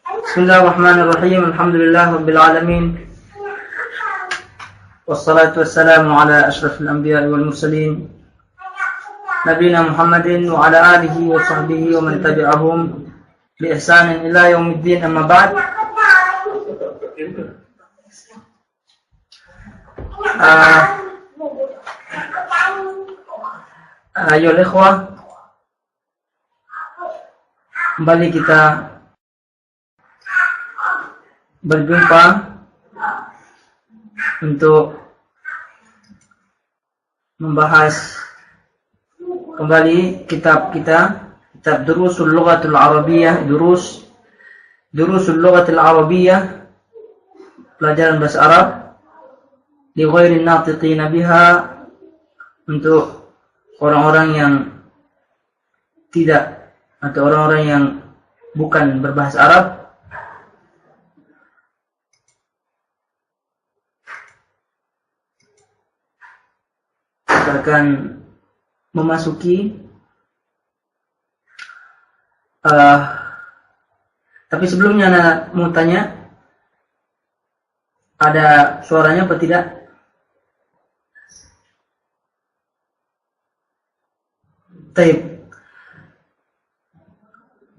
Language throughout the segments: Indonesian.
Bismillahirrahmanirrahim. Alhamdulillah rabbil alamin. Wassalatu wassalamu ala asyrafil anbiya'i wal mursalin. Nabiyina Muhammadin wa ala alihi wa sahbihi wa man tabi'ahum bi ihsanin ila yaumiddin, amma ba'd. Ayo ikhwah, kembali kita berjumpa untuk membahas kembali kitab kita, kitab Durusul Lughatul Arabiyyah, Durusul Lughatul Arabiyyah, pelajaran bahasa Arab li ghairi natiqina biha, untuk orang-orang yang tidak atau orang-orang yang bukan berbahasa Arab. Kita akan memasuki tapi sebelumnya Anda mau tanya, ada suaranya apa tidak? Baik.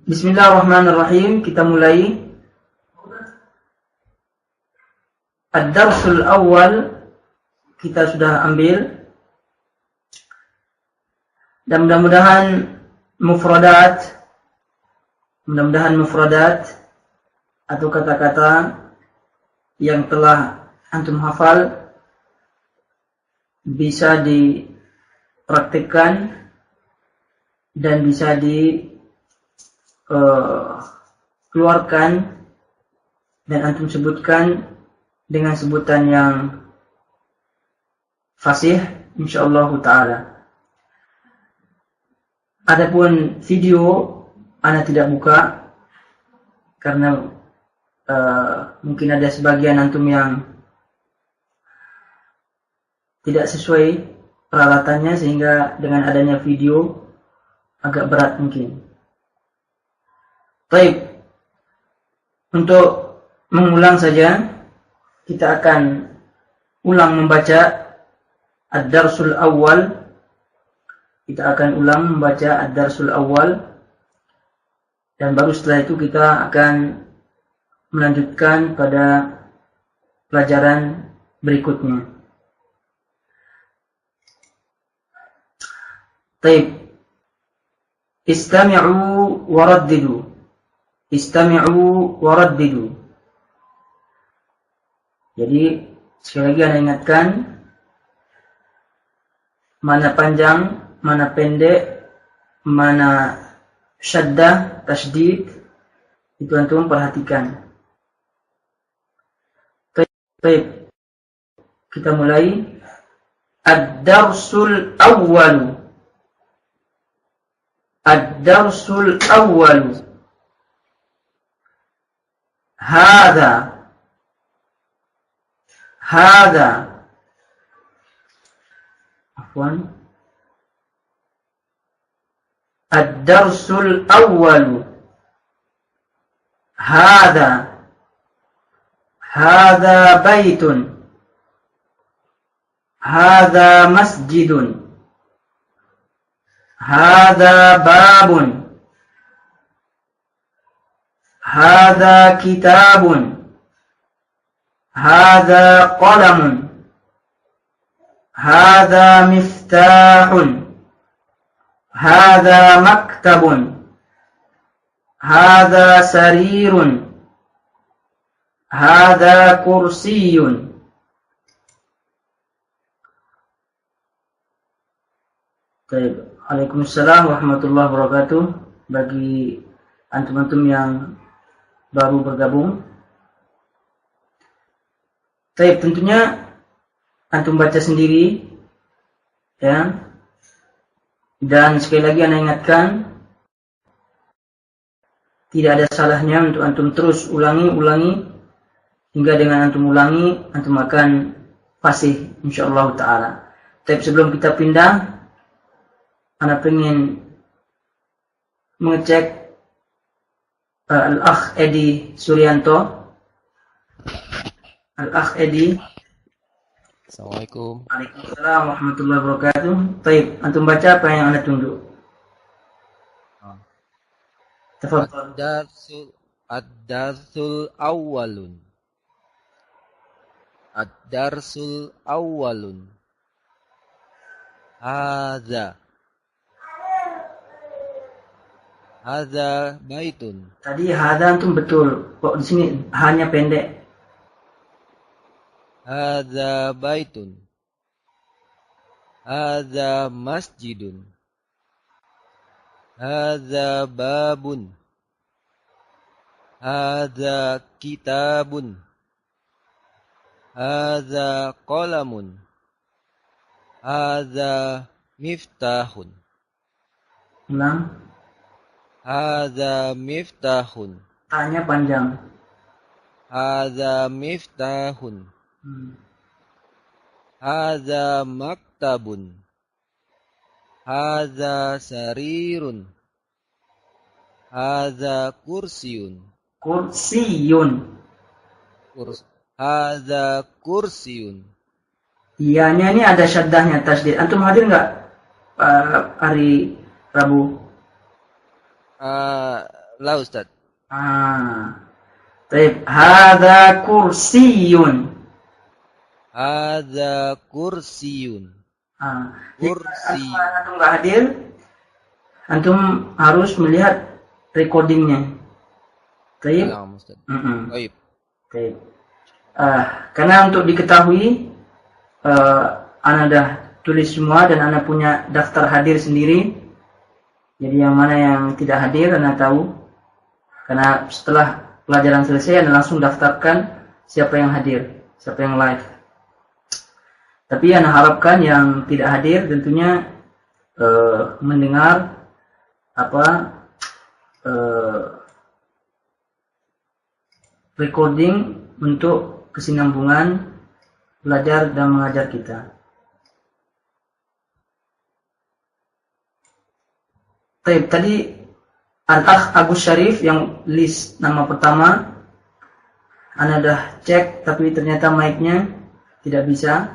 Bismillahirrahmanirrahim. Kita mulai Ad-Darsul Awal. Kita sudah ambil, dan mudah-mudahan mufradat atau kata-kata yang telah antum hafal bisa dipraktikkan dan bisa dikeluarkan dan antum sebutkan dengan sebutan yang fasih insyaallah ta'ala. Adapun video Ana tidak buka karena mungkin ada sebagian antum yang tidak sesuai peralatannya, sehingga dengan adanya video agak berat mungkin. Baik, untuk mengulang saja, kita akan ulang membaca Ad-Darsul Awal. Kita akan ulang membaca Ad-Darsul Awal, dan baru setelah itu kita akan melanjutkan pada pelajaran berikutnya. Baik. Istami'u waraddidu. Istami'u waraddidu. Jadi sekali lagi Anda ingatkan, mana panjang, mana pendek, mana syaddah, tasydid, itu antum perhatikan. Baik. Kita mulai. Ad-Darsul Awwal. Ad-Darsul Awwal. Hadha. Afwan. Ad-Darsul Awwal. Hadha baitun. Hadha masjidun. Hadha babun. Hadha kitabun. Hadha qalamun. Hadha miftahun. Hadha maktabun. Hadha sarirun. Hadha kursiyun. Baik. Waalaikumsalam warahmatullahi wabarakatuh. Bagi antum-antum yang baru bergabung, baik, tentunya antum baca sendiri, ya. Dan sekali lagi Anda ingatkan, tidak ada salahnya untuk antum terus ulangi, hingga dengan antum ulangi, antum akan fasih insyaallah ta'ala. Tapi sebelum kita pindah, Anda ingin mengecek Al-Akh Edi Suryanto. Al-Akh Edi. Assalamualaikum. Waalaikumsalam warahmatullahi wabarakatuh. Baik, antum baca apa yang Anda tunduk? Tafadhal. Ad-darsul awwalun. Ad-darsul awwalun. Hadza baitun. Tadi hadza antum betul. Kok di sini hanya pendek? Hadza baitun. Hadza masjidun. Hadza babun. Hadza kitabun. Hadza qalamun. Hadza miftahun. Ulang. Hadza miftahun. Tanya panjang. Hadza miftahun. Hadza maktabun. Hadza sarirun. Hadza kursiyun. Kursiyun. Hadza kursiyun. Iyanya ini ada syaddahnya, tasydid. Antum hadir nggak hari Rabu? La Ustaz. Baik. Hadza kursiyun. Hadza kursiyun. Kursi. Jika antum nggak hadir, antum harus melihat recordingnya. Baik. Baik. Baik. Karena untuk diketahui, Ana dah tulis semua dan Ana punya daftar hadir sendiri. Jadi yang mana yang tidak hadir Ana tahu. Karena setelah pelajaran selesai Ana langsung daftarkan siapa yang hadir, siapa yang live. Tapi Ana harapkan yang tidak hadir tentunya mendengar recording untuk kesinambungan belajar dan mengajar kita. Baik, tadi Al-Akh Agus Syarif yang list nama pertama, Ana dah cek tapi ternyata mic-nya tidak bisa.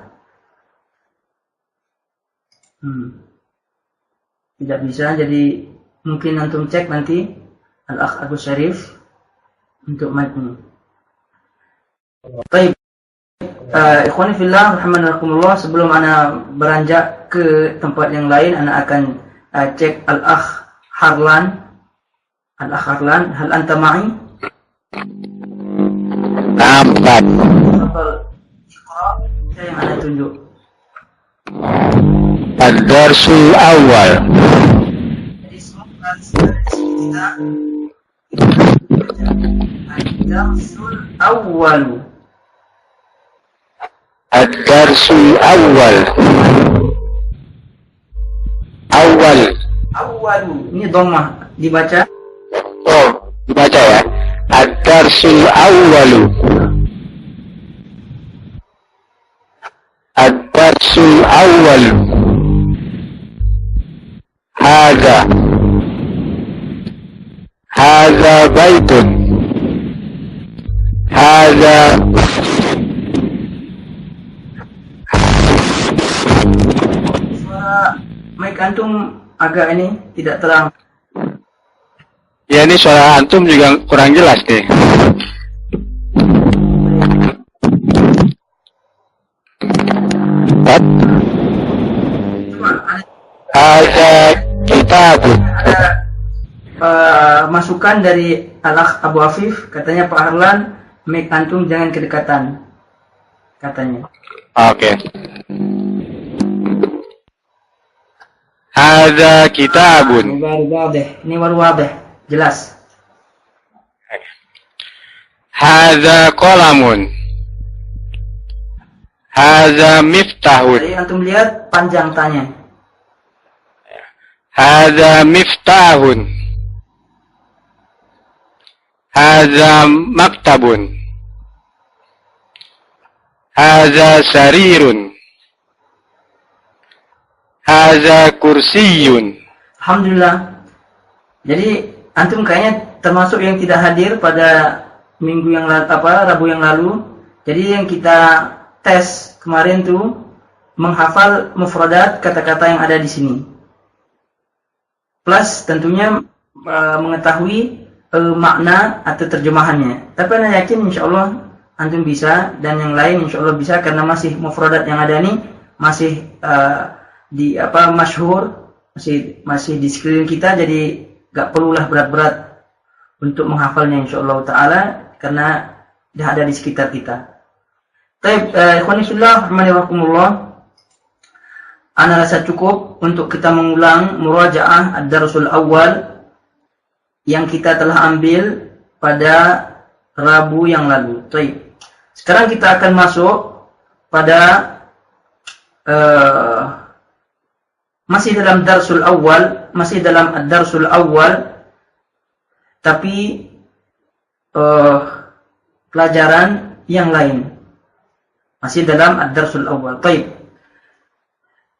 Tidak bisa, jadi mungkin antum cek nanti Al-Akh Agus Syarif untuk mic-nya. Baik. Ikhwani fillah rahimakumullah, sebelum Ana beranjak ke tempat yang lain, Ana akan cek Al-Akh Harlan. Al-Akh Harlan, hal anta ma'i? Nampak. Saya yang Ana tunjuk. Ad-darsul awal. Jadi semua kita Ad-darsul awal. Ad-darsul awal. Awal. Awal. Ini dhammah dibaca. Oh, dibaca ya. Ad-darsul awwalu. Ad-darsul awwalu. Hadza baitun. Hadza Suara mic antum agak ini tidak terang. ya, ini suara antum juga kurang jelas nih. Hadza kitabun. Ada masukan dari Al-Akh Abu Afif, katanya Pak Harlan, mic antum jangan kedekatan, katanya. Oke. Hadza kitabun. Ini baru wadih, jelas. Hadza qalamun. Hadza miftahun. Jadi antum lihat panjang tanya. Hadza miftahun. Hadza maktabun. Hadza sarirun. Hadza kursiyun. Alhamdulillah. Jadi antum kayaknya termasuk yang tidak hadir pada minggu yang lalu, Rabu yang lalu. Jadi yang kita tes kemarin tuh menghafal mufradat kata-kata yang ada di sini. Plus tentunya mengetahui makna atau terjemahannya. Tapi saya yakin insyaallah antum bisa dan yang lain insyaallah bisa karena masih mufradat yang ada nih masih masyhur, masih di sekeliling kita, jadi gak perlulah berat-berat untuk menghafalnya insyaallah taala karena dah ada di sekitar kita. Baik, ikhwani fillah rahimahumullah. Ana rasa cukup untuk kita mengulang murajaah ad-darsul awal yang kita telah ambil pada Rabu yang lalu. Baik. Sekarang kita akan masuk pada masih dalam darsul awal, masih dalam ad-darsul awal, tapi pelajaran yang lain. Masih dalam ad-darsul awal. Baik.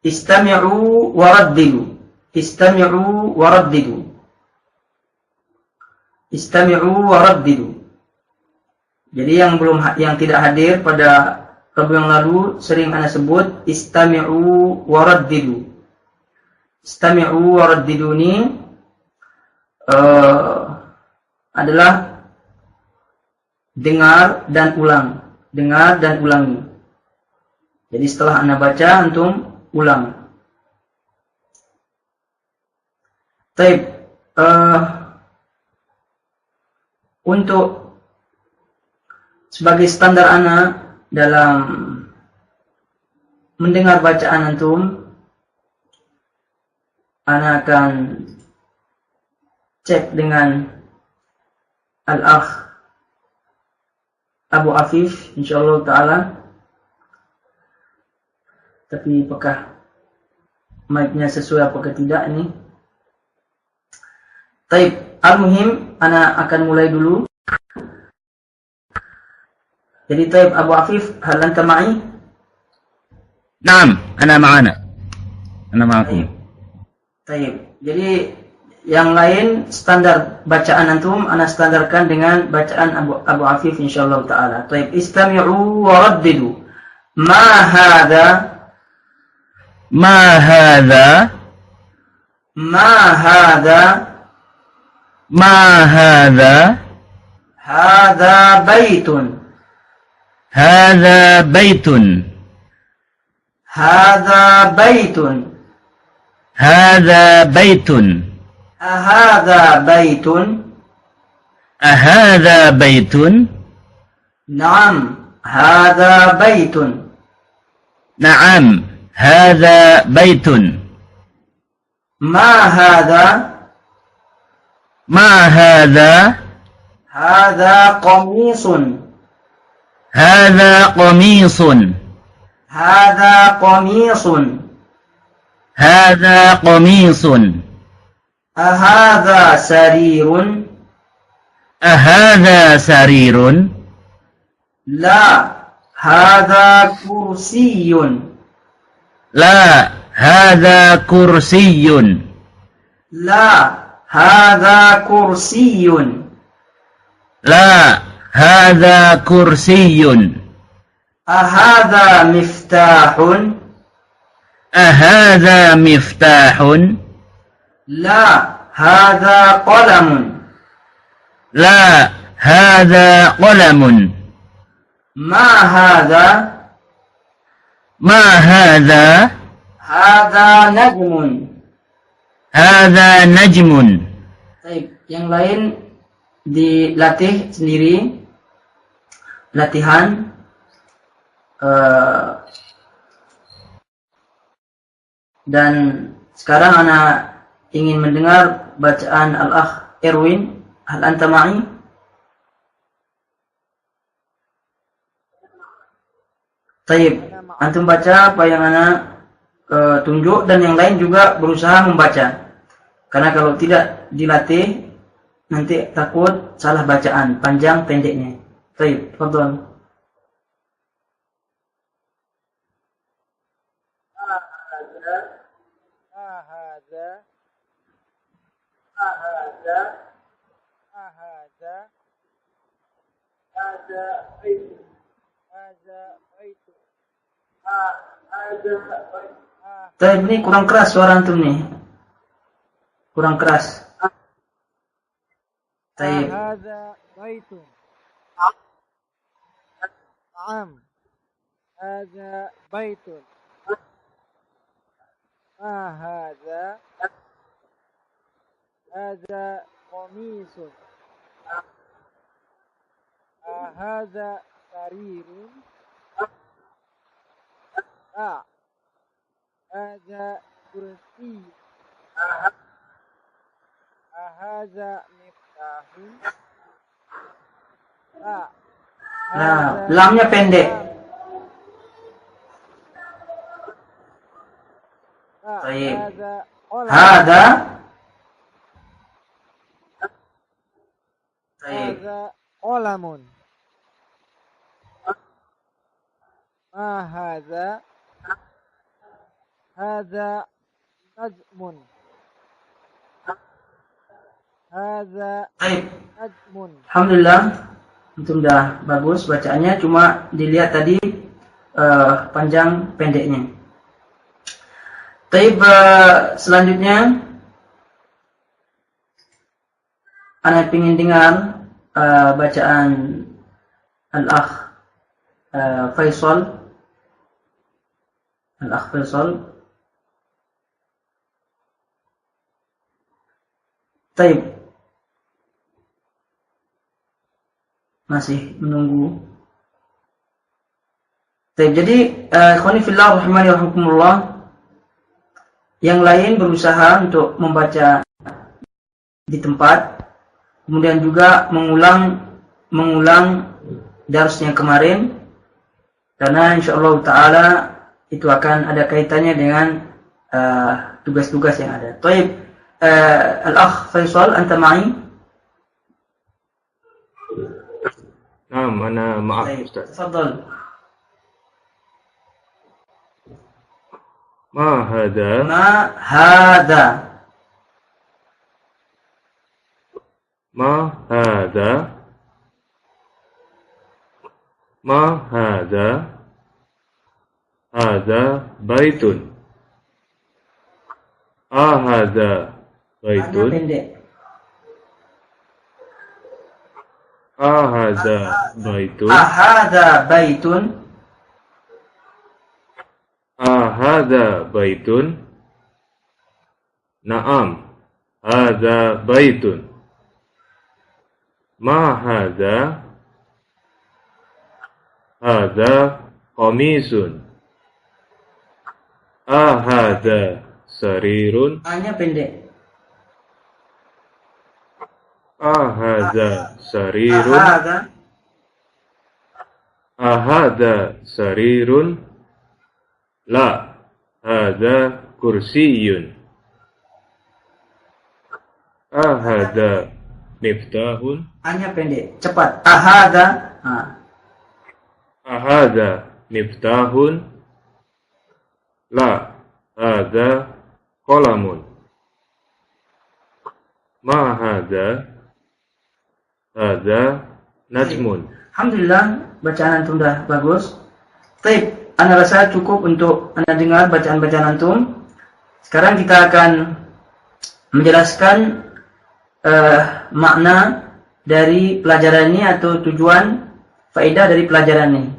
Istami'u waraddidu. Istami'u waraddidu. Istami'u waraddidu. Jadi yang tidak hadir pada Rabu yang lalu sering ana sebut istami'u waraddidu. Istami'u waraddidu ini adalah dengar dan ulang. Dengar dan ulangi. Jadi setelah ana baca antum ulang. Baik, untuk sebagai standar ana dalam mendengar bacaan antum, ana akan cek dengan al-akh Abu Afif insyaallah taala. Tapi apakah mic-nya sesuai apakah tidak ini? Taib, al-muhim ana akan mulai dulu. Jadi taib Abu Afif, hal anta ma'i? Naam, ana ma'ana. Ana ma'akum. Taib. Jadi yang lain standar bacaan antum ana standarkan dengan bacaan Abu Afif insyaallah taala. Taib, istami'u wa raddidu. Ma hadha? ما هذا ما هذا ما هذا هذا بيت هذا بيت هذا بيت هذا بيت أهذا بيت أهذا بيت نعم هذا بيت نعم هذا بيت ما هذا ما هذا هذا قميص هذا قميص هذا قميص هذا قميص أهذا سرير أهذا سرير لا هذا كرسي لا هذا كرسي لا هذا كرسي لا هذا كرسي أهذا مفتاح أهذا مفتاح لا هذا قلم لا هذا قلم ما هذا ما هذا هذا نجم. هذا نجم. Baik, yang lain dilatih sendiri, latihan dan sekarang ana ingin mendengar bacaan al-akh Erwin. Hal anta ma'i? Taib, antum baca apa yang ana tunjuk dan yang lain juga berusaha membaca. Karena kalau tidak dilatih nanti takut salah bacaan, panjang pendeknya. Taib, fadhal. هذا Tapi ini kurang keras suara antum nih. Kurang keras. Taib. Hadza baitun. Naam. Hadza baitun. Ma hadza? Hadza qamisun. Hadza sarirun. Hadza kursi. Hadza miftahun. Nah, lamnya pendek. Baik. Hada. Baik. Qalamun. Ma hadza? Hadza najmun. Hadza Baik. najmun. Alhamdulillah, itu sudah bagus bacaannya. Cuma dilihat tadi panjang pendeknya. Taib, selanjutnya Ana ingin dengar bacaan Al-Akh Faisal. Al-Akh Faisal. Taib. Masih menunggu. Taib. Jadi ikhwani fillah rahimani wa rahmakumullah, yang lain berusaha untuk membaca di tempat, kemudian juga mengulang darsnya kemarin, karena insyaallah taala itu akan ada kaitannya dengan tugas-tugas yang ada. Taib, Al-Akh Faisal, anta ma'i? Naam, ana ma'ak Ustaz. Tafadhal. Ma hadha? Ma hadha. Ma hadha? Ma hadha? Hadha baitun. Hadha baitun. Pendek. Hadha baitun. Hadha baitun. Hadha baitun. Naam, hadha baitun. Ma hadha? Hadha qamisun. Hadha sarirun. Hanya pendek. Hadha sarirun. Hadha. Hadha sarirun. La, hadha kursiyun. Hadha miftahun. Hanya pendek. Cepat. Hadha. Hadha miftahun. La, hadha qalamun. Ma hadha? Hadha najmun. Alhamdulillah, bacaan antum dah bagus. Baik, Ana rasa cukup untuk Anda dengar bacaan-bacaan antum. Sekarang kita akan menjelaskan makna dari pelajaran ini atau tujuan faedah dari pelajaran ini.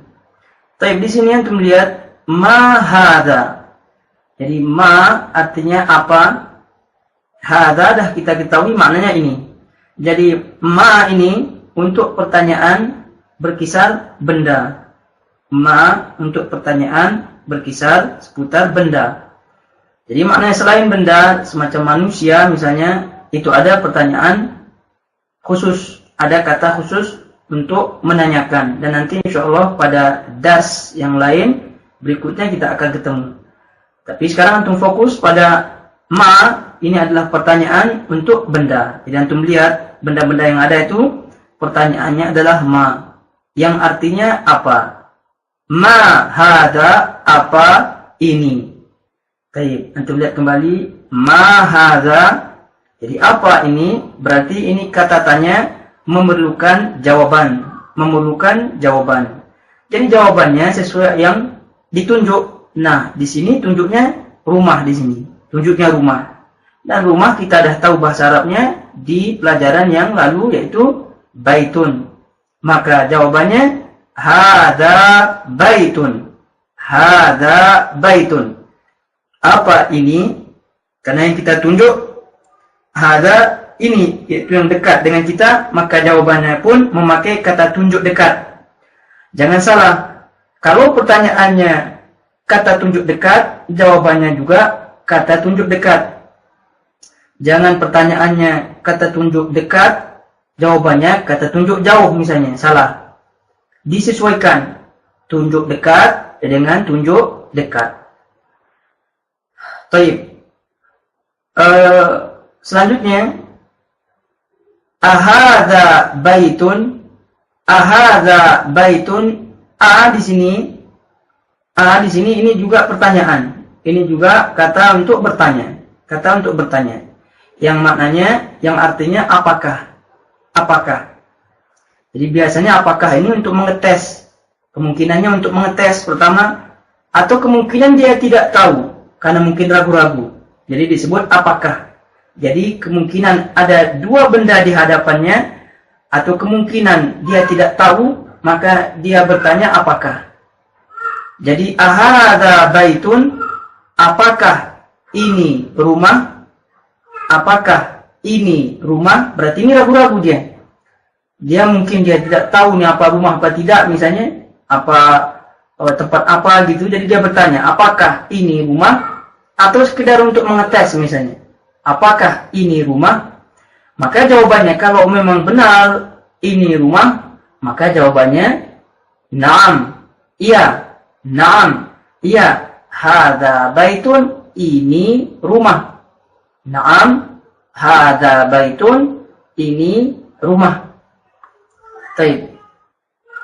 Baik, di sini antum lihat ma hadza. Jadi ma artinya apa? Hadza dah kita ketahui maknanya ini. Jadi ma ini untuk pertanyaan berkisar benda. Ma untuk pertanyaan berkisar seputar benda. Jadi maknanya selain benda, semacam manusia misalnya, itu ada pertanyaan khusus, ada kata khusus untuk menanyakan. Dan nanti insyaallah pada dars yang lain berikutnya kita akan ketemu. Tapi sekarang antum fokus pada ma, ini adalah pertanyaan untuk benda. Jadi antum lihat benda-benda yang ada itu pertanyaannya adalah ma, yang artinya apa? Ma hadza, apa ini? Baik, antum lihat kembali ma hadza. Jadi apa ini? Berarti ini kata tanya memerlukan jawaban. memerlukan jawaban. Jadi jawabannya sesuai yang ditunjuk. Nah, di sini tunjuknya rumah di sini. Tunjuknya rumah. Dan rumah kita dah tahu bahasa Arabnya di pelajaran yang lalu yaitu baitun. Maka jawabannya hadza baitun. Hadza baitun. Apa ini? Karena yang kita tunjuk hadza ini, yaitu yang dekat dengan kita, maka jawabannya pun memakai kata tunjuk dekat. Jangan salah. Kalau pertanyaannya kata tunjuk dekat, jawabannya juga kata tunjuk dekat. Jangan pertanyaannya kata tunjuk dekat, jawabannya kata tunjuk jauh misalnya. Salah. Disesuaikan tunjuk dekat dengan tunjuk dekat. Baik. Selanjutnya, ahadza baitun. Ahadza baitun. A di sini ini juga pertanyaan. Ini juga kata untuk bertanya. Kata untuk bertanya. Yang maknanya, yang artinya apakah? Apakah? Jadi biasanya apakah ini untuk mengetes. Kemungkinannya untuk mengetes pertama, atau kemungkinan dia tidak tahu karena mungkin ragu-ragu. Jadi disebut apakah. Jadi kemungkinan ada dua benda di hadapannya, atau kemungkinan dia tidak tahu, maka dia bertanya apakah. Jadi ahadza baitun, apakah ini rumah? Apakah ini rumah? Berarti ini ragu-ragu dia. Dia mungkin dia tidak tahu nih apa rumah apa tidak misalnya, apa tempat apa gitu. Jadi dia bertanya, apakah ini rumah? Atau sekedar untuk mengetes misalnya, apakah ini rumah? Maka jawabannya kalau memang benar ini rumah, maka jawabannya na'am, iya, na'am, iya, hadza baitun, ini rumah. Na'am, hadza baitun, ini rumah. Baik.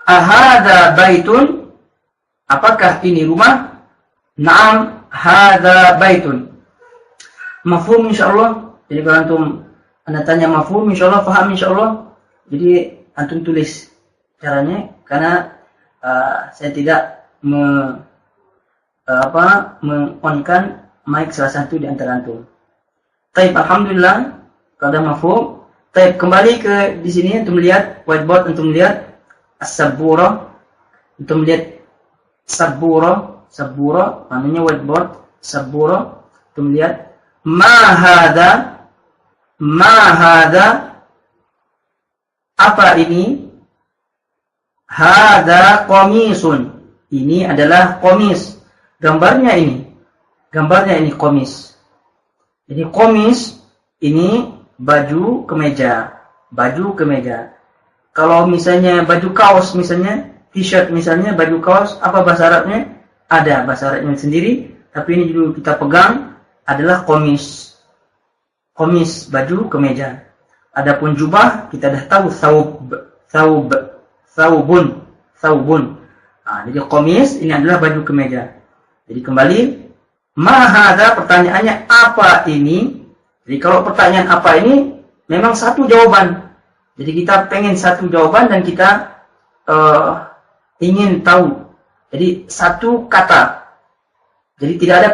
Ahadza baitun, apakah ini rumah? Na'am, hadza baitun. Mafhum insyaallah. Jadi kalau antum anda tanya mafhum insyaallah, paham insyaallah. Jadi antum tulis caranya, karena saya tidak on-kan mic salah satu di antara antum. Taib, alhamdulillah kalau ada mafhum. Taib, kembali ke di sini antum lihat whiteboard, antum lihat as-sabura, antum lihat sabura, sabura namanya whiteboard, sabura, antum lihat ma hadza, apa ini? Hadza qamisun, ini adalah qamis. Gambarnya ini qamis. Jadi qamis ini baju kemeja, Kalau misalnya baju kaos misalnya, t-shirt misalnya, baju kaos, apa bahasa Arabnya? Ada bahasa Arabnya sendiri, tapi ini dulu kita pegang adalah qamis. Qamis, baju kemeja. Adapun jubah kita dah tahu saubun. Jadi qamis ini adalah baju kemeja. Jadi kembali, ma hadza, pertanyaannya apa ini? Jadi kalau pertanyaan apa ini memang satu jawaban. Jadi kita pengen satu jawaban dan kita ingin tahu. Jadi satu kata. Jadi tidak ada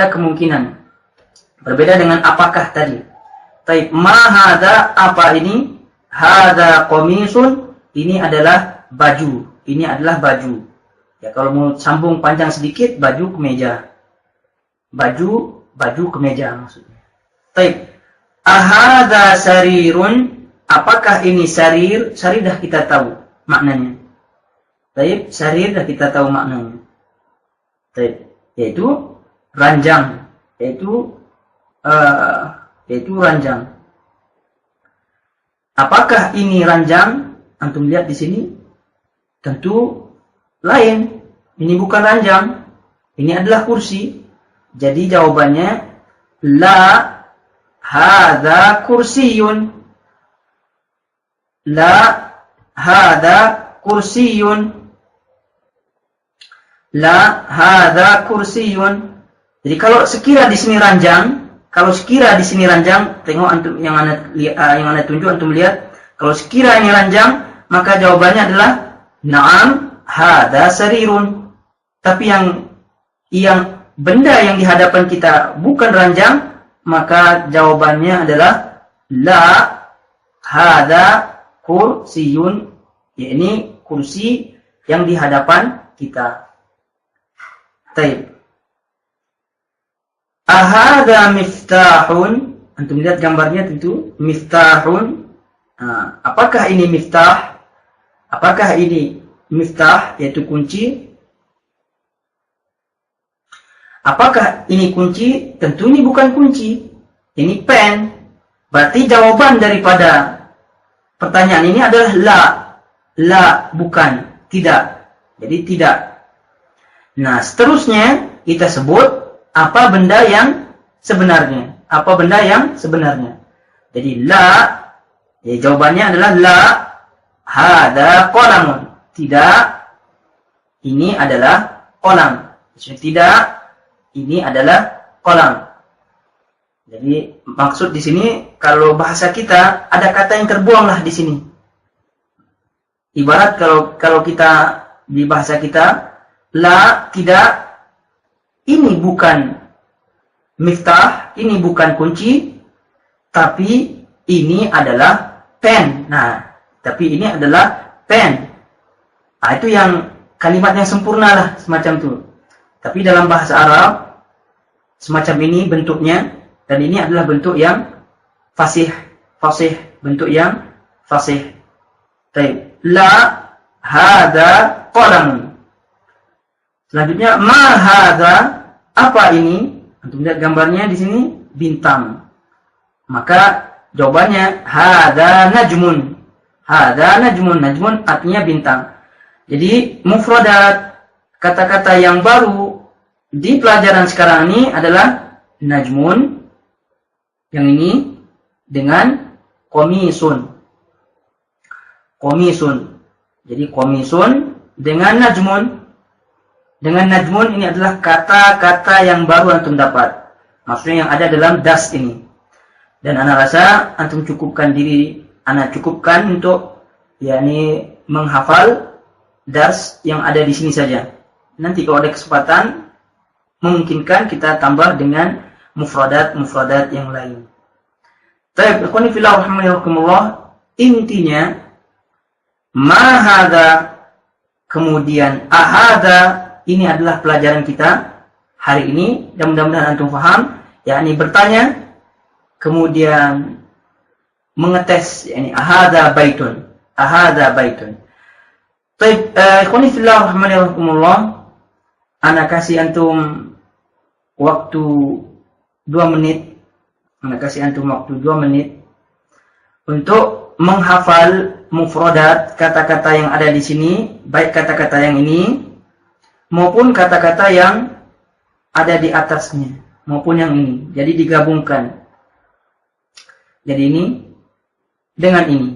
kemungkinan. Berbeda dengan apakah tadi. Taib, ma hadza, apa ini? Hadza qamisun, ini adalah baju. Ya kalau mau sambung panjang sedikit, baju kemeja. Baju kemeja maksudnya. Taib, ahadza sarirun, apakah ini sarir? Sarir dah kita tahu maknanya. Taib, sarir dah kita tahu maknanya. Taib, yaitu ranjang, yaitu ranjang. Apakah ini ranjang? Antum lihat di sini, tentu lain. Ini bukan ranjang, ini adalah kursi. Jadi jawabannya la hadza kursiyun. La hadza kursiyun. La hadza kursiyun. Jadi kalau sekira di sini ranjang, tengok antum yang anda tunjuk, antum lihat Kalau sekira ini ranjang, maka jawabannya adalah na'am hadza sarirun. Tapi yang benda yang di hadapan kita bukan ranjang, maka jawabannya adalah la hadza kursiyun, yakni kursi yang di hadapan kita. Baik. Ahadza miftahun. Antum lihat gambarnya tentu miftahun. Apakah ini miftah? Apakah ini miftah, yaitu kunci? Apakah ini kunci? Tentu ini bukan kunci. Ini pen. Berarti jawaban daripada pertanyaan ini adalah la. La, bukan. Tidak. Jadi tidak. Nah, seterusnya kita sebut apa benda yang sebenarnya. Apa benda yang sebenarnya. Jadi la, ya, jawabannya adalah la hadza qalamun. Tidak, ini adalah kolam. Maksudnya tidak, ini adalah kolam. Jadi maksud di sini kalau bahasa kita ada kata yang terbuanglah di sini. Ibarat kalau kita di bahasa kita la, tidak, ini bukan miftah, ini bukan kunci, tapi ini adalah pen. Nah, tapi ini adalah pen. Nah, itu yang kalimat yang sempurna lah, semacam itu. Tapi dalam bahasa Arab, semacam ini bentuknya, dan ini adalah bentuk yang fasih, bentuk yang fasih. Baik, la hadza qalamun. Selanjutnya, ma hadza, apa ini? Untuk lihat gambarnya di sini bintang. Maka jawabannya hadza najmun. Hadza najmun. Najmun artinya bintang. Jadi mufradat, kata-kata yang baru di pelajaran sekarang ini adalah najmun, yang ini dengan komisun. Komisun. Jadi komisun dengan najmun. Dengan najmun ini adalah kata-kata yang baru antum dapat. Maksudnya yang ada dalam das ini. Dan ana rasa antum cukupkan diri, ana cukupkan untuk yakni menghafal dars yang ada di sini saja. Nanti kalau ada kesempatan, memungkinkan kita tambah dengan mufradat yang lain. Baik, ikhwani fillah rahimakumullah, intinya ma hadza, kemudian ahadza, ini adalah pelajaran kita hari ini, dan mudah-mudahan antum paham, yakni bertanya kemudian mengetes, yakni ahadza baitun, ahadza baitun. Baik, ikhwani fillah rahimakumullah, ana kasih antum waktu 2 menit. Ana kasih antum waktu 2 menit untuk menghafal mufradat, kata-kata yang ada di sini, baik kata-kata yang ini maupun kata-kata yang ada di atasnya, maupun yang ini. Jadi digabungkan. Jadi ini dengan ini.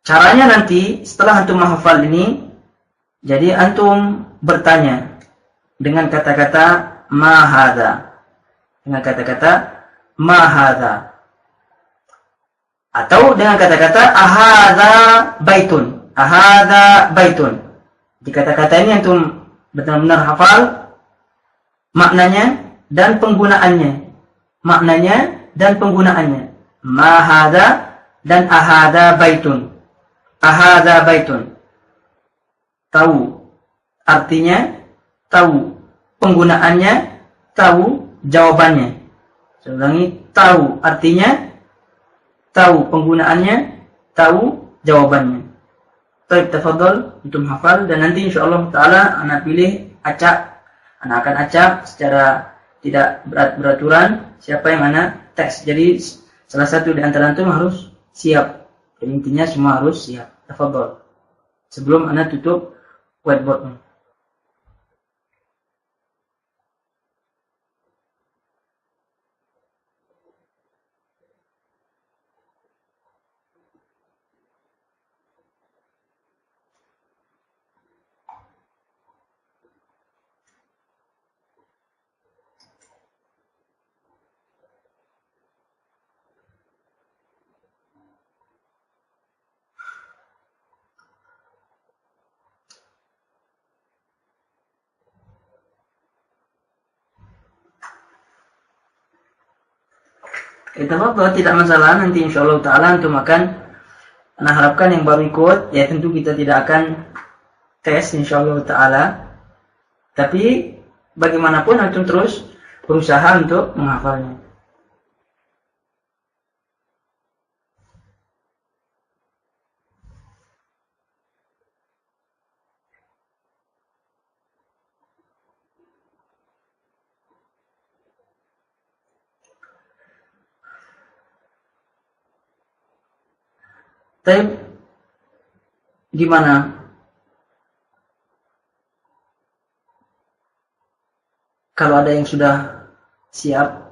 Caranya nanti setelah antum menghafal ini, jadi antum bertanya dengan kata-kata ma hadza. Dengan kata-kata ma hadza. Atau dengan kata-kata ahadza baitun. Ahadza baitun. Di kata-kata ini antum benar-benar hafal maknanya dan penggunaannya. Maknanya dan penggunaannya. Ma hadza dan ahadza baitun. Ahadza baitun. Tahu artinya, tahu penggunaannya, tahu jawabannya. Saya ulangi, tahu artinya, tahu penggunaannya, tahu jawabannya. Baik, tafadhol untuk hafal, dan nanti insyaallah taala ana pilih acak. Ana akan acak secara tidak beraturan siapa yang ana tes. Jadi salah satu di antara antum harus siap. Jadi intinya semua harus siap. Tafadhol. Sebelum ana tutup whiteboard-nya. Tafadhol, tidak masalah. Nanti insyaallah taala antum akan, ana harapkan yang baru ikut, ya tentu kita tidak akan tes insyaallah taala. Tapi bagaimanapun antum terus berusaha untuk menghafalnya. Tapi gimana? Kalau ada yang sudah siap?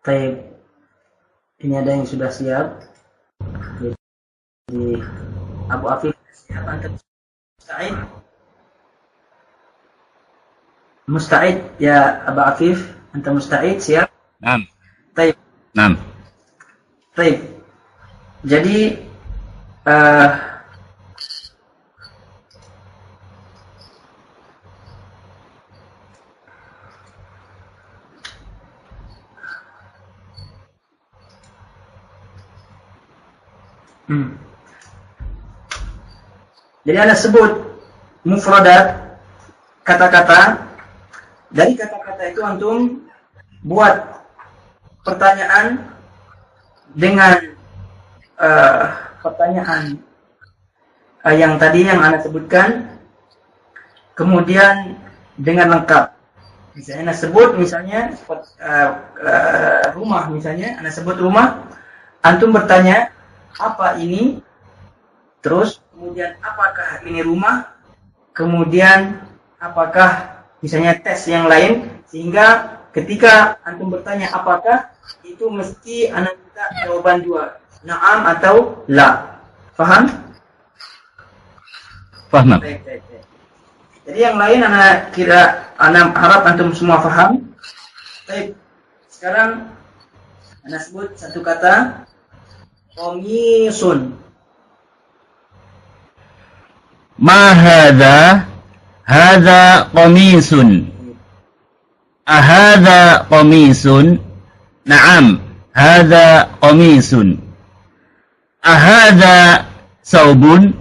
Tapi ini ada yang sudah siap. Jadi Abu Afif siap, antum musta'id? Musta'id ya Abu Afif, antum musta'id, siap? Naam. Taib. Naam. Taib. Jadi jadi Anda sebut mufradat, kata-kata. Dari kata-kata itu antum buat pertanyaan dengan pertanyaan yang tadi yang Anda sebutkan, kemudian dengan lengkap. Misalnya Anda sebut misalnya rumah, misalnya Anda sebut rumah, antum bertanya apa ini, terus kemudian apakah ini rumah, kemudian apakah misalnya tes yang lain, sehingga ketika antum bertanya apakah, itu mesti Anda minta jawaban dua, na'am atau la. Faham? Faham. Baik. Jadi yang lain Anda harap antum semua faham. Baik. Sekarang Anda sebut satu kata, qamisun. Ma hadha? Hadha qamisun. Ahadha qamisun? Naam, hadha qamisun. Ahadha saubun?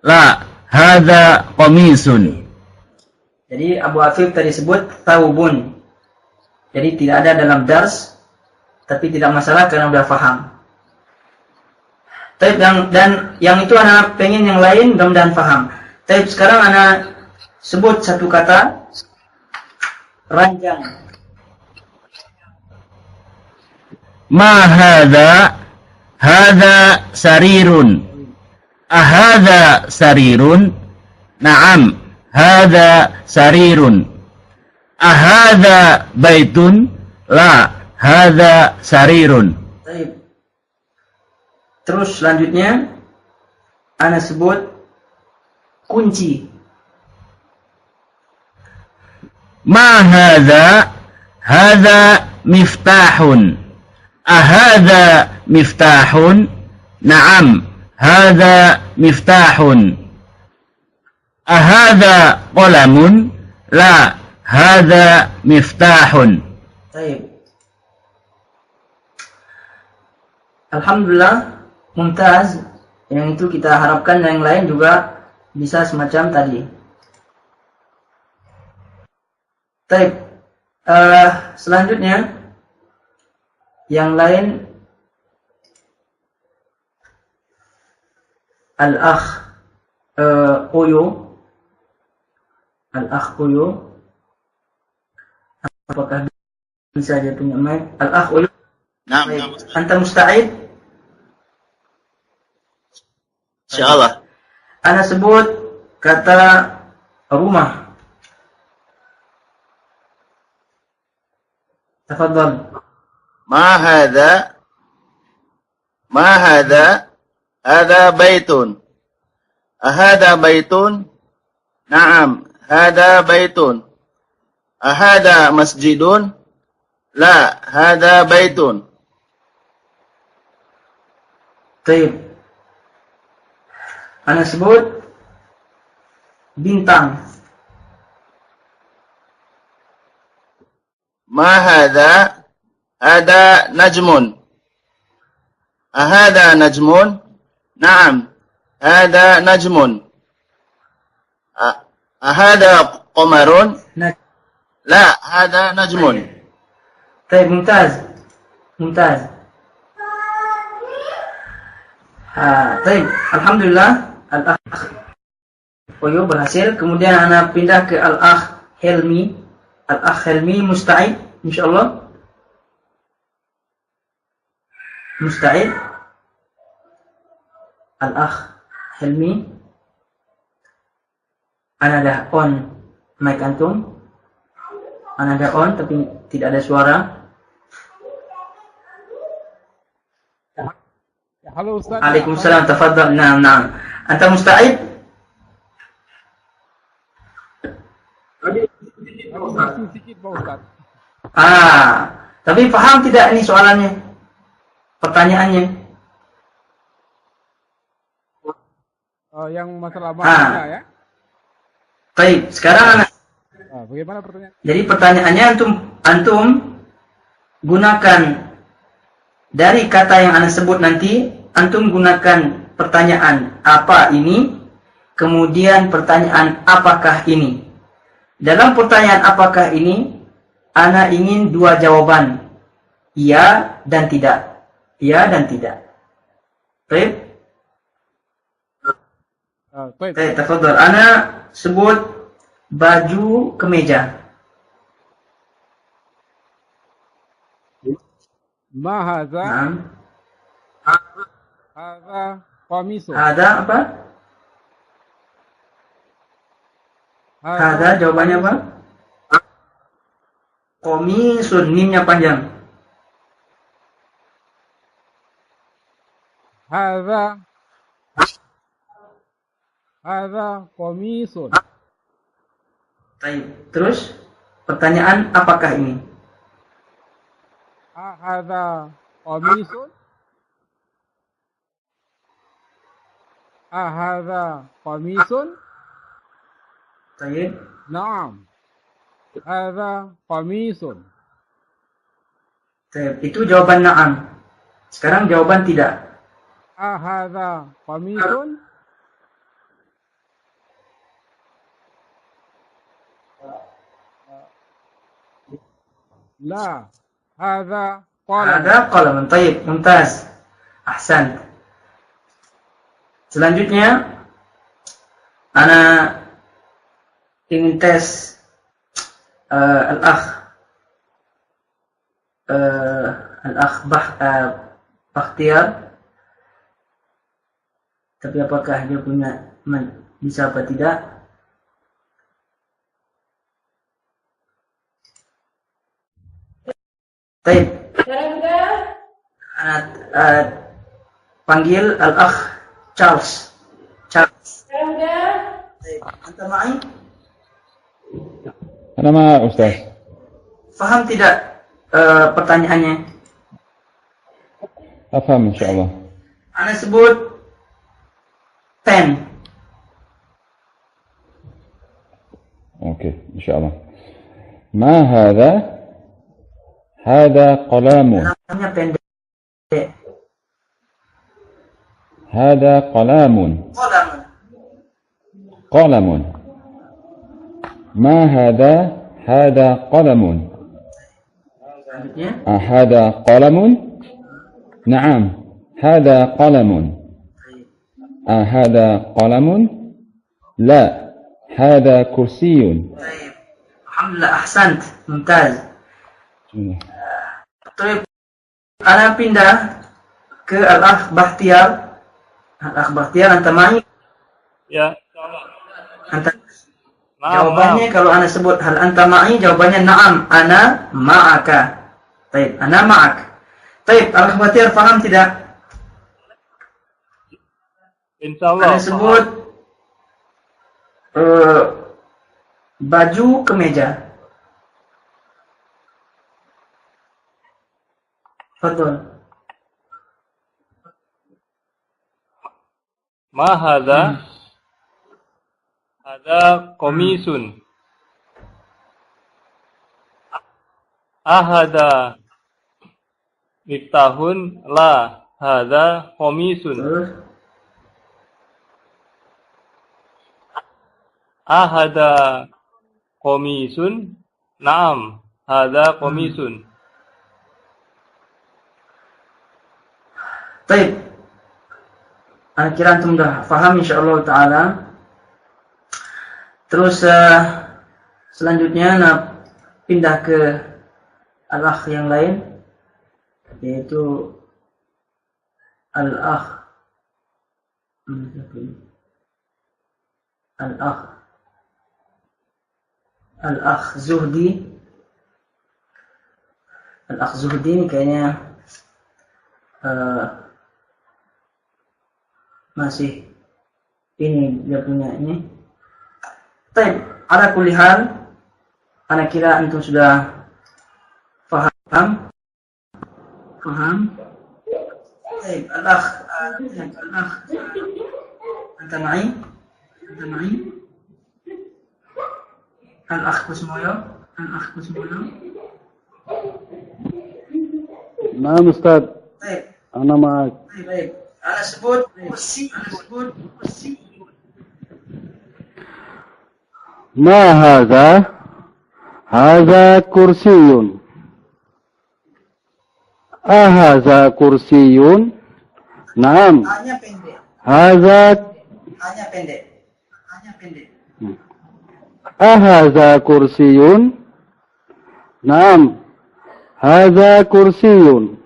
La, hadha qamisun. Jadi Abu Afif tadi sebut saubun. Jadi tidak ada dalam dars, tapi tidak masalah karena sudah faham. Dan yang itu anak pengen yang lain mudah-mudahan faham. Tapi sekarang anak sebut satu kata, ranjang. Ma hadha? Hadha sarirun. Ahadha sarirun? Naam, hadha sarirun. Ahadha baitun? La, hadha sarirun. Baik. Terus selanjutnya ana sebut kunci. Ma hadha? Hadha miftahun. Ahadha miftahun? Naam, hadha miftahun. Ahadha qalamun? La, hadha miftahun. Baik. Alhamdulillah, mumtaz. Yang itu kita harapkan yang lain juga bisa semacam tadi. Baik. Selanjutnya yang lain al-akh Oyo. Al-akh Oyo. Apakah bisa dia punya mic? Al-akh Oyo. Naam. Anta musta'id? Insyaallah. Ana sebut kata rumah. Tafadhal. Ma hadha? Ma hadha? Hadha baitun. Ahadha baitun? Naam, hadha baitun. Ahadha masjidun? La, hadha baitun. Baik. Ana sebut bintang. ما هذا هذا نجم أهذا نجم نعم هذا نجم أهذا قمر لا هذا نجم طيب ممتاز ممتاز. طيب alhamdulillah al-akh Oyo berhasil. Kemudian ana pindah ke al-akh Helmi. Al-akh Helmi musta'id insyaallah. Musta'id. Al-akh Helmi. Ana dah on mic antum. Ana dah on tapi tidak ada suara. Halo Ustaz. Waalaikumsalam. Tafadhal. Naam, naam. Anta musta'id? Sikit Pak Ustaz. Tapi paham tidak ini soalannya? Pertanyaannya? Yang masalah makna ya. Baik, sekarang bagaimana pertanyaan? Jadi pertanyaannya antum gunakan dari kata yang ana sebut nanti, antum gunakan pertanyaan apa ini, kemudian pertanyaan apakah ini. Dalam pertanyaan apakah ini, ana ingin dua jawaban, iya dan tidak. Iya dan tidak. Baik? Baik, tafadhol. Ana sebut baju kemeja. Ma hadza? Hadza qamisun. Hadza apa? Hadza jawabannya apa? Qamisun, mimnya panjang. Hadza qamisun. Baik, terus pertanyaan apakah ini? Hadza qamisun. Hadza qamisun. Baik. Naam. Hadza qamisun. Baik, itu jawaban na'am. Sekarang jawaban tidak. Hadza qamisun. La. Hadza qalam. Hadza qalam. Baik, mumtaz. Ahsan. Selanjutnya ana ingin tes al-akh Bakhtiar. Tapi apakah dia punya bisa apa tidak? Baik. Panggil al-akh Charles. Anta ma'i? Ana ma Ustaz. Faham tidak pertanyaannya? Afham insyaallah. Ana sebut pen. Oke, insyaallah. Ma hadza? Hadza qalamun. Namanya pendek. Hadza qalamun. Qalamun. Ma hadza? Hadza qalamun. Selanjutnya. Hadza qalamun? Naam. Hadza qalamun. Hadza qalamun? La. Hadza kursiyun. Baik. Alhamdulillah, ahsant. Mumtaz. Terus ana pindah ke al-akh Bakhtiar. Al-akh Bakhtiar, anta ma'i? Ya. Anta jawabannya kalau ana sebut hal anta ma'i, jawabannya na'am, ana ma'aka. Baik, ana ma'ak. Baik, al-akh Bakhtiar paham tidak? Insyaallah. Ana sebut baju kemeja. Fadhol. Ma hadza? Hadza qamisun. Ahada miftahun. La hada komisun. Ahada komisun. Naam hada komisun. Baik. Kira antum dah faham insyaallah taala. Terus selanjutnya pindah ke al-akh yang lain, yaitu al-akh Zuhdi. Al-akh Zuhdi ini kayaknya masih ini dia punya ini. Baik, ala kulli hal, ana kira antum sudah faham. Baik, al-akh anta ma'i? Al-akh Kusmoyo. Naam Ustaz. Baik. Ana ma'ak. Baik. Ana sebut kursi. Ma hadha? Hadha kursiyun. Ahadha kursiyun? Naam. Hanya pendek. Hadha Hanya pendek. ahadha kursiyun? Naam. Hadha kursiyun.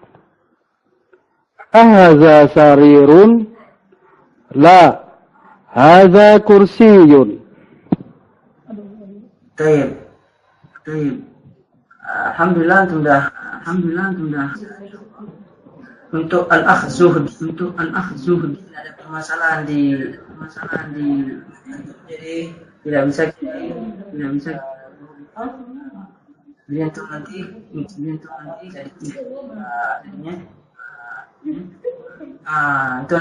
Ahadha sarirun? La. Hadha kursiyun. Taib. Alhamdulillah antum dah. Untuk al-akh Zuhd, tidak ada permasalahan di jadi tidak bisa jadi antum nanti jadinya itu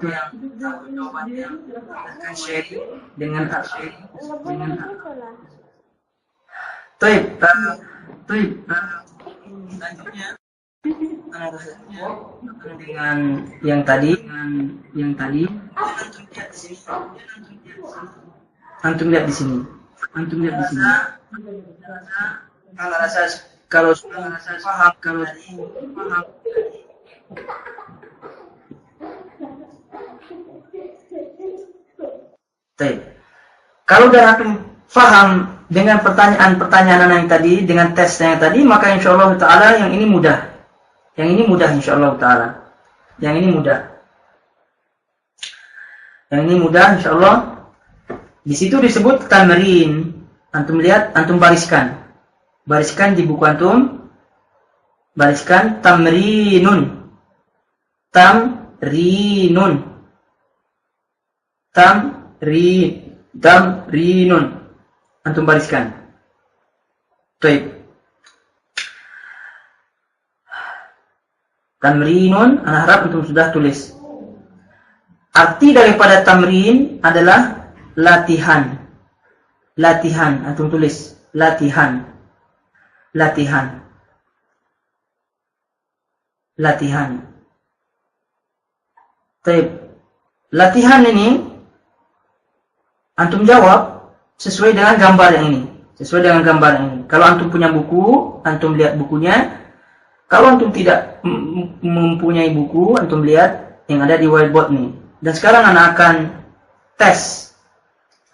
yang jawaban yang akan sharing dengan Taib. Selanjutnya dengan yang tadi antum lihat di sini. Ana rasa kalau paham Taib. Kalau udah antum faham dengan pertanyaan yang tadi, dengan tesnya yang tadi, maka insyaallah taala yang ini mudah. Insyaallah taala. Yang ini mudah insyaallah. Di situ disebut tamrin. Antum lihat, antum bariskan. Bariskan di buku antum. Bariskan tamrinun. Tamrinun. Antum bariskan. Baik. Tamrinun, ana harap antum sudah tulis. Arti daripada tamrin adalah latihan. Antum tulis latihan. Baik. Latihan ini antum jawab sesuai dengan gambar yang ini. Kalau antum punya buku, antum lihat bukunya. Kalau antum tidak mempunyai buku, antum lihat yang ada di whiteboard nih. Dan sekarang anak akan tes.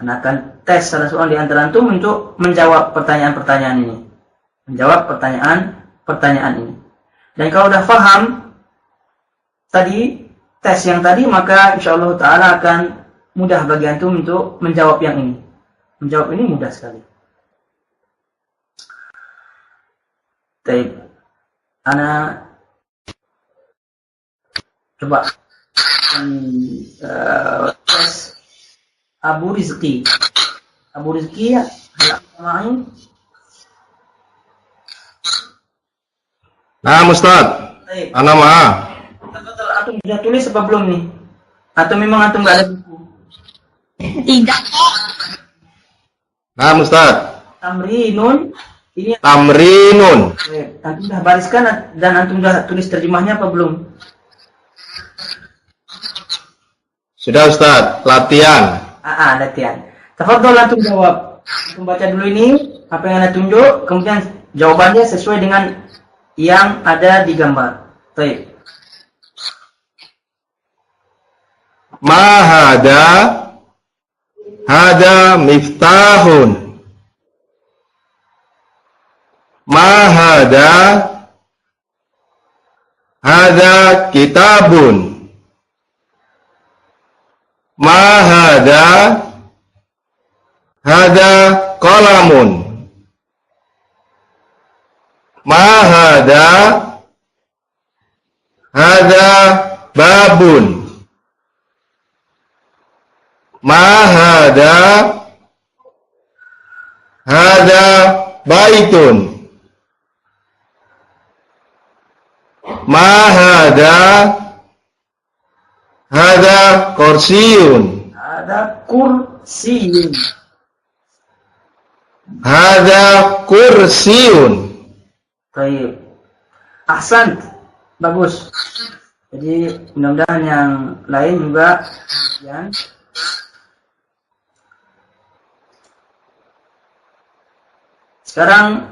Salah seorang di antara antum untuk menjawab pertanyaan-pertanyaan ini. Dan kalau udah paham tadi, tes yang tadi, maka insyaallah ta'ala akan mudah bagi antum untuk menjawab yang ini. Menjawab ini mudah sekali. Baik. Ana coba tes Abu Rizki ya, main. Nah, Ustaz. Ana maaf. Antum sudah tulis apa belum nih? Atau memang antum nggak ada buku? Tidak. Nah, Ustaz. Tamrinun Ini tamrinun. antum sudah bariskan dan antum sudah tulis terjemahnya apa belum? Sudah Ustaz, latihan. Latihan. Tafadhol antum jawab. Antum baca dulu ini apa yang anda tunjuk, kemudian jawabannya sesuai dengan yang ada di gambar. Baik. Ma hada miftahun. Ma hada kitabun. Ma hada qalamun. Ma hada babun. Ma hada baitun. Ma hada kursiyun. Ada kursiyun. Hada kursiyun. Baik. Ahsan. Bagus. Jadi mudah-mudahan yang lain juga ya. Sekarang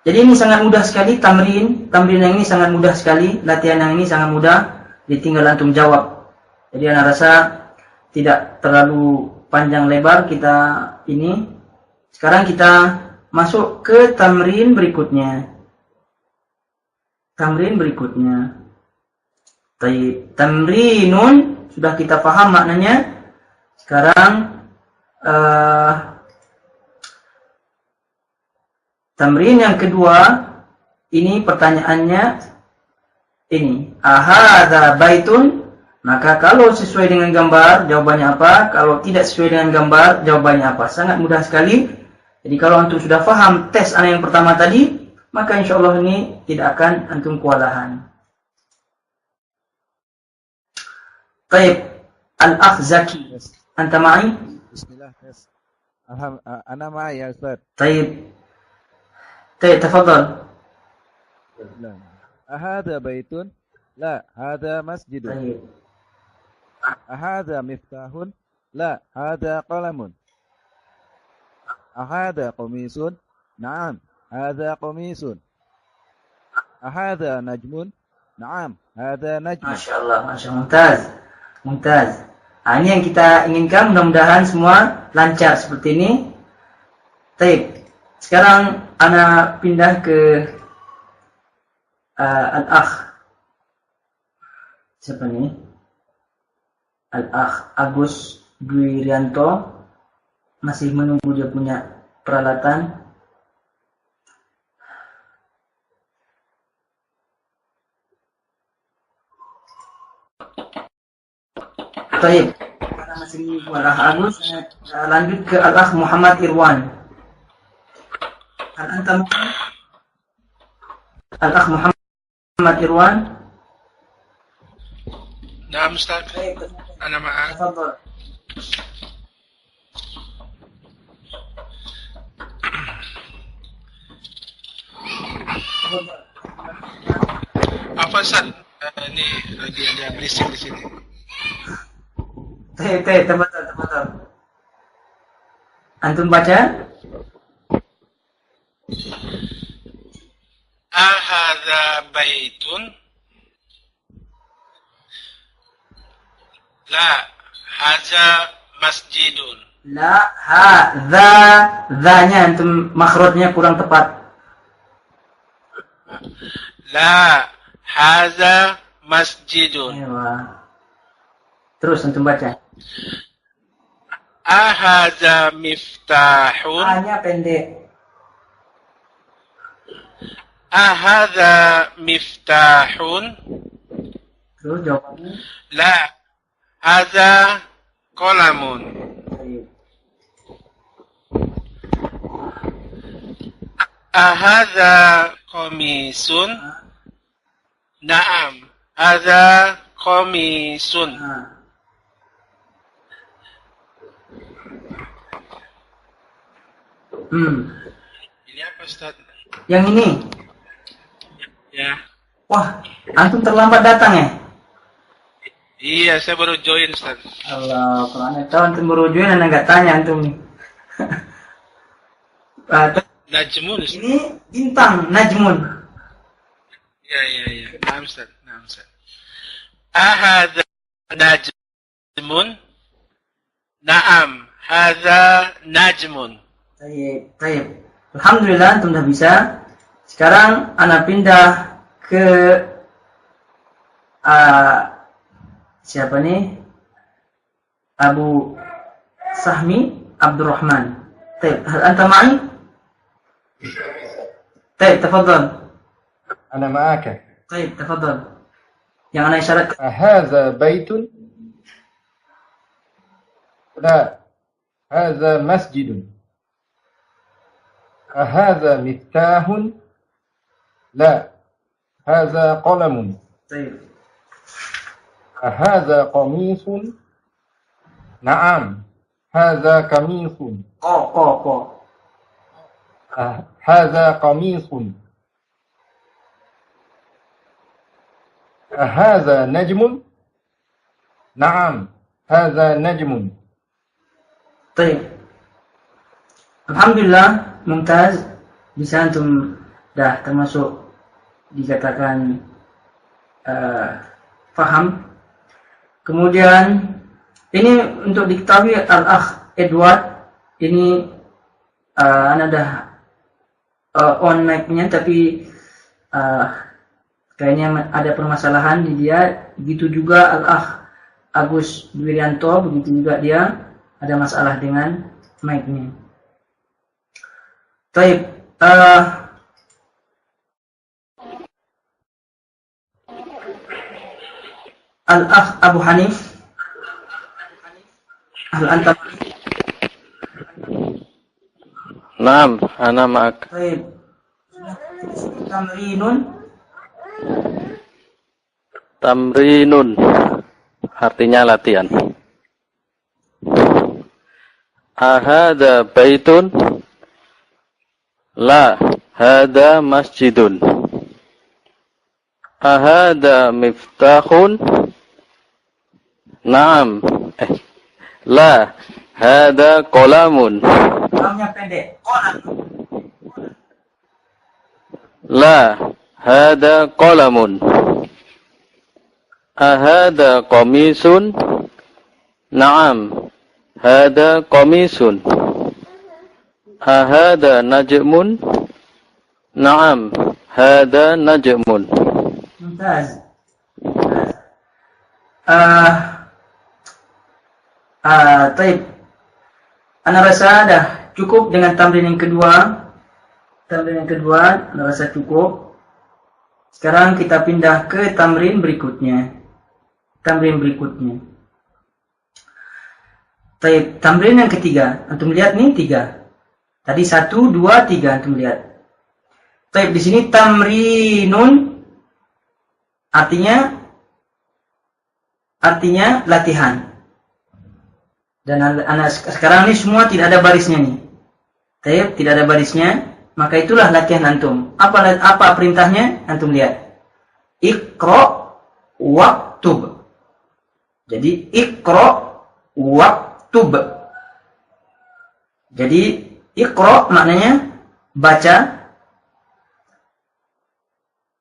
jadi ini sangat mudah sekali tamrin yang ini sangat mudah sekali, latihan yang ini sangat mudah, ditinggal antum jawab. Jadi ana rasa tidak terlalu panjang lebar kita ini. Sekarang kita masuk ke tamrin berikutnya. Tamrinun sudah kita paham maknanya. Sekarang tamrin yang kedua, ini pertanyaannya ini. Ahadza baitun? Maka kalau sesuai dengan gambar, jawabannya apa? Kalau tidak sesuai dengan gambar, jawabannya apa? Sangat mudah sekali. Jadi kalau antum sudah paham tes ana yang pertama tadi, maka insya Allah ini tidak akan antum kewalahan. Baik, Al-Akh Zaki, anta ma'i? Bismillah, tes. Ana ma'i ya Ustaz. Baik, tafadhal. Ahadza baitun? La, hadza masjidun. Baik. Ahadza miftahun? La, hadza qalamun. Ahadza qamisun? Naam, hadza qamisun. Ahadza najmun? Naam, hadza najmun. Masyaallah, mumtaz. Ini yang kita inginkan, mudah-mudahan semua lancar seperti ini. Baik. Sekarang ana pindah ke Al-Akh. Siapa nih? Al-Akh Agus Dwi Rianto. Masih menunggu dia punya peralatan. Baik, karena masih menunggu Al-Akh Agus, lanjut ke Al-Akh Muhammad Irwan. Al-Akh Muhammad Irwan. Naam Ustaz. Ana ma'ak. Tafadhal. Apa Ustaz? Ini lagi ada berisik di sini. Tafadhal. Antum baca? Ahadza baitun? La, hadza masjidun. La, hadza, dzanya antum makhrajnya kurang tepat. La, hadza masjidun. Ewa. Terus antum baca. Ahadza miftahun? A-nya pendek. Ahadza miftahun? Terus jawabannya. La, hadza qalamun. Ahadza qamisun? Naam, hadza qamisun. Ini apa Ustaz? Yang ini. Ya. Wah, antum terlambat datang ya? Iya, saya baru join Ustaz. Allah, kalau anda tahu antum baru join, anda nggak tanya antum nih. Najmun Ustaz. Ini bintang, Najmun. Iya. Naam Ustaz. Ahadha najmun? Naam, hadha najmun. Baik. Alhamdulillah antum dah bisa. Sekarang ana pindah ke siapa nih? Abu Sahmi Abdurrahman. Baik, hal anta ma'i? Baik, tafadhal. Ana ma'aka. Baik, tafadhal. Yang ana isyaratkan. Hadza baitun? La. Hadza masjidun. Hadza miftahun? La. Hadza qalamun. Baik. Hadza qamisun? Naam. Hadza qamisun. Ko. Hadza qamisun. Hadza najmun? Naam. Hadza najmun. Baik. Alhamdulillah, mumtaz. Bisa antum dah termasuk dikatakan faham. Kemudian ini untuk diketahui Al-Akh Edward ini anda dah on mic-nya tapi kayaknya ada permasalahan di dia. Begitu juga Al-Akh Agus Dwiryanto, begitu juga dia ada masalah dengan mic-nya. Baik, Al-Akh Abu Hanif, hal anta? Naam, ana ma'ak. Baik. Tamrinun artinya latihan. Ahada baitun? La, hada masjidun. Ahada miftahun? Naam. La, hada qalamun. Qalamnya pendek. La, hada qalamun. Ahada qamisun? Naam. Hada qamisun. Ahada najmun? Naam. Hada najmun. Mumtaz. Taib. Ana rasa dah cukup dengan tamrin yang kedua. Tamrin yang kedua ana rasa cukup. Sekarang kita pindah ke tamrin berikutnya. Taib, tamrin yang ketiga. Antum lihat nih 3. Tadi 1, 2, 3 antum lihat. Taib, di sini tamrinun artinya latihan. Dan sekarang ini semua tidak ada barisnya nih. Taib, tidak ada barisnya, maka itulah latihan antum. Apa perintahnya? Antum lihat. Iqra waktub. Jadi iqra waktub. Jadi iqra maknanya baca.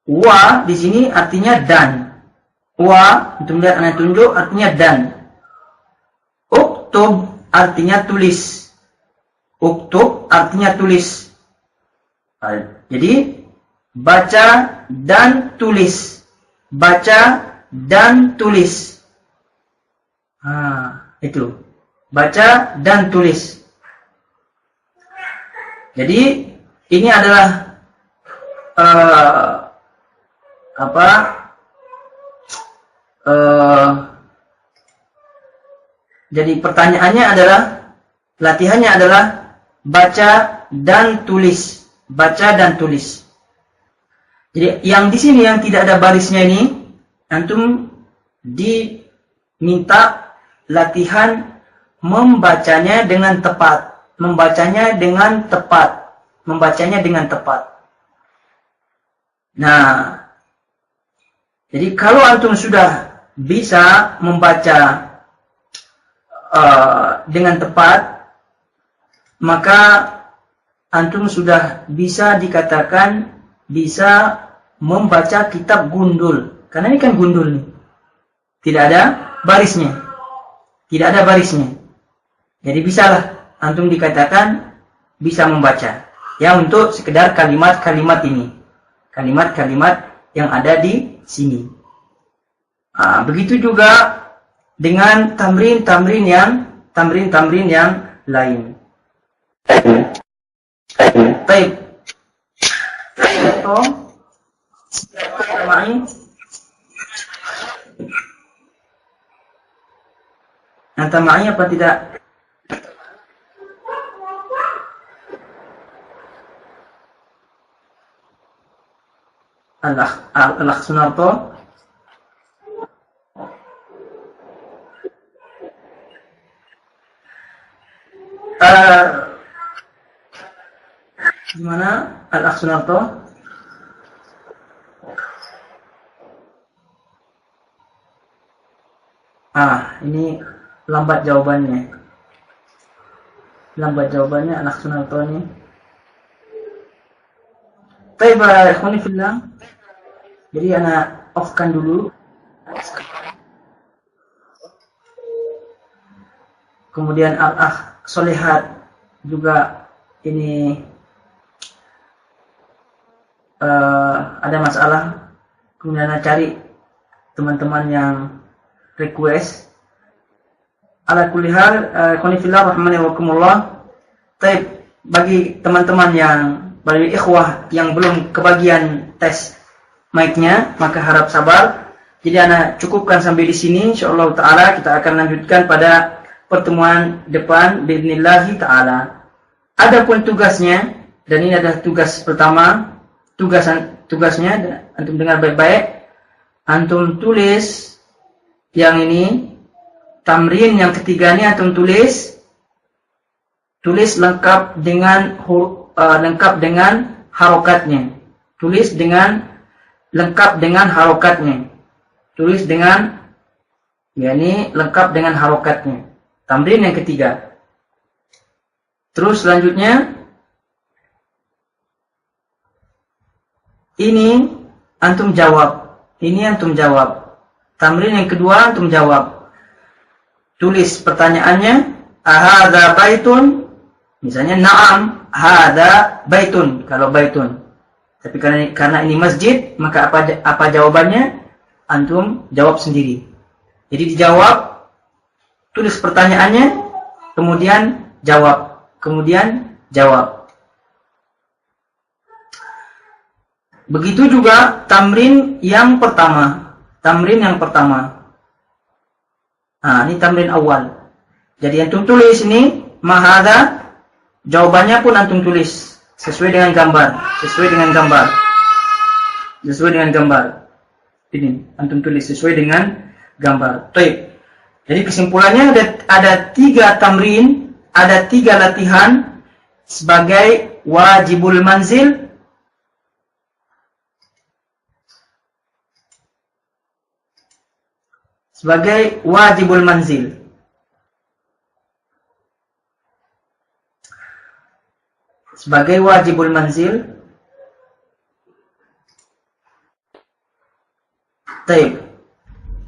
Wa di sini artinya dan. Wa, antum lihat anak tunjuk artinya dan. Uktub artinya tulis. Uktub artinya tulis. Jadi baca dan tulis. Baca dan tulis. Itu. Baca dan tulis. Jadi ini adalah jadi pertanyaannya adalah, latihannya adalah baca dan tulis. Baca dan tulis. Jadi yang di sini yang tidak ada barisnya ini, antum diminta latihan membacanya dengan tepat. membacanya dengan tepat. Membacanya dengan tepat. Nah, jadi kalau antum sudah bisa membaca dengan tepat, maka antum sudah bisa dikatakan bisa membaca kitab gundul. Karena ini kan gundul nih. Tidak ada barisnya. Tidak ada barisnya. Jadi bisalah antum dikatakan bisa membaca. Ya, untuk sekedar kalimat-kalimat ini. Kalimat-kalimat yang ada di sini. Begitu juga dengan tamrin-tamrin yang lain. Baik. Anta ma'i apa tidak? Al-Akh Sunarto. Gimana Al-Akh Sunarto? Ini lambat jawabannya. Lambat jawabannya Al-Akh Sunarto ini. Baik, ikhwani fillah. Jadi ana off-kan dulu. Kemudian Al-Akh Solehat juga ini ada masalah. Kemudian ana cari teman-teman yang request. Ala kulli hal, ikhwani fillah rahmani wa rahimakumullah. Baik, bagi teman-teman bagi ikhwah yang belum kebagian tes mic-nya, maka harap sabar. Jadi ana cukupkan sampai di sini. Insyaallah taala kita akan lanjutkan pada pertemuan depan biidznillah taala. Adapun tugasnya, dan ini adalah tugas pertama, tugasnya antum dengar baik-baik. Antum tulis yang ini, tamrin yang ketiga ini antum tulis lengkap dengan harokatnya. Tulis dengan lengkap dengan harokatnya. Tulis dengan lengkap dengan harokatnya. Tamrin yang ketiga. Terus selanjutnya ini antum jawab. Ini antum jawab. Tamrin yang kedua antum jawab. Tulis pertanyaannya, ahadza baitun? Misalnya na'am, hadza baitun kalau baitun. Tapi karena ini masjid, maka apa jawabannya? Antum jawab sendiri. Jadi dijawab, tulis pertanyaannya, kemudian jawab, kemudian jawab. Begitu juga tamrin yang pertama. Tamrin yang pertama. Ini tamrin awal. Jadi antum tulis ini mahadha, jawabannya pun antum tulis sesuai dengan gambar, sesuai dengan gambar. Ini antum tulis sesuai dengan gambar. Baik. Jadi kesimpulannya ada 3 tamrin, ada 3 latihan sebagai wajibul manzil. Sebagai wajibul manzil. Sebagai wajibul manzil. Baik.